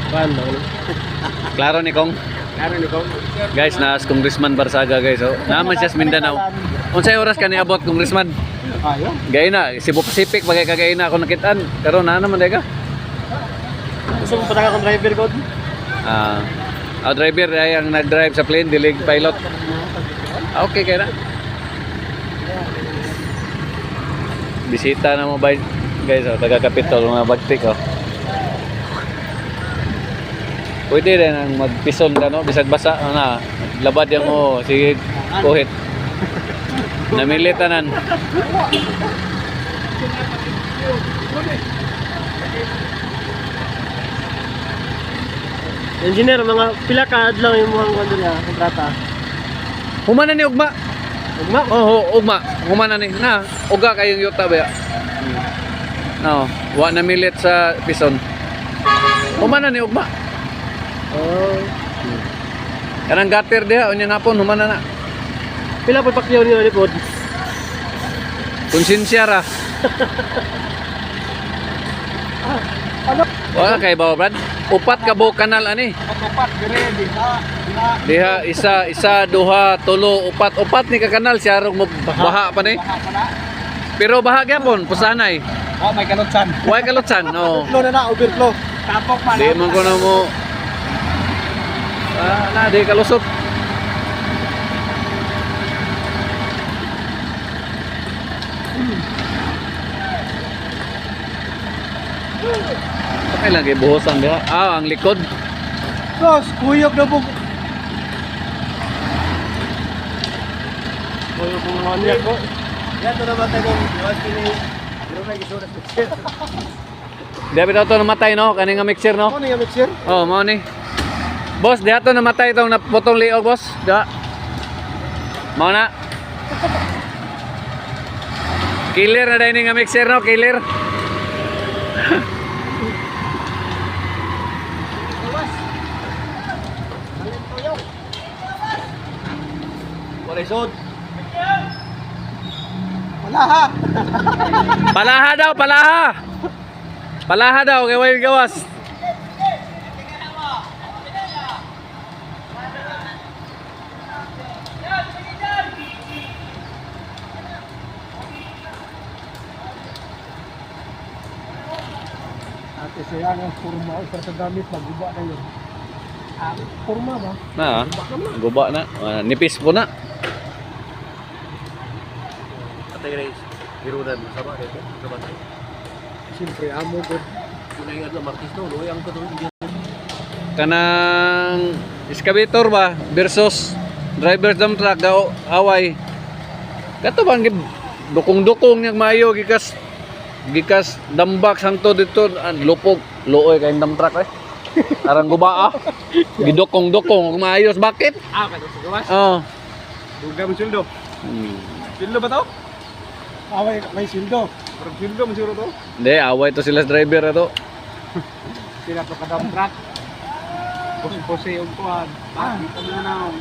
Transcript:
Paano? Klaro ni Kong. Klaro ni Kong. Guys, nas Congressman Barsaga guys. Oh. Naman siya sa Mindanao. Unsay oras ka niabot Congressman? Ayo. Gayna, Cebu Pacific bagay kagayna ako nakitaan. Karon na naman day ka. Gusto mo pataka akong driver ko? Driver ay ang nag-drive sa plane, dilig pilot. Okay kaya na. Bisita na mo ba guys, taga Kapitol mga bagtik oh. Pwede rin ang magpison ka no, bisag basa na. Labad yang mo, sige kuhit. Namilitanan. Engineer, mga pila ka adlaw yung mga kondo niya, kontrata. Humana ni ugma. Ugma? Oo, ugma. Humana ni. Na, uga kayong yuta ba? No, wa na milit sa pison. Humana ni ugma. Oh. Kanang gutter diha unya ngapon humana na. Pila pa pakyaw niyo ni pod? Konsensya ra. Ano? Wala kay bawa Brad. Upat ka buok kanal ani. Upat dire Diha isa duha tulo upat ni ka kanal siya rog baha pa ni. Pero baha gyapon pusanay. Oh, may kalutsan. Way kalutsan no. Overflow na, overflow. Tapok man. Di man ko na mo. Na di kalusot. Pakay lagi buhosan diha. Ang likod. Boss, kuyog na po. Kuyog po mga niya ko. Yan to naman tayo kung iwas kini. Pero may gisunas mixer. Diha bitaw to namatay no, kani nga mixer no. Ano yung mixer? Oh, mao ni. Boss, diha to namatay itong naputong liog boss. Diha. Mao na. Killer na dahil nga mixer no, killer. Wala isod. Palaha. Palaha daw, palaha. Palaha daw, kay way gawas. Ate siya ang forma sa gamit magguba na yun. Forma ba? Na, guba na. Nipis po na. Atay guys, girudan sama dito. Sama tayo. Siyempre amo gud. Kunay nga martis no, loyang ko dun. Kanang excavator ba versus driver dump truck daw away. Kato bang dukong-dukong yang mayo gikas dambak sangto dito lupog looy kay dump truck eh. Arang guba ah. Gidukong-dukong maayos bakit? Kato sa gawas. Oh. Duga mo sildo. Sildo ba to? Away may sildo. Pero sildo mo siguro to. Hindi, away to sila sa driver ato. Sila to ka dump truck. Puse yung kuhan. Dito mo na.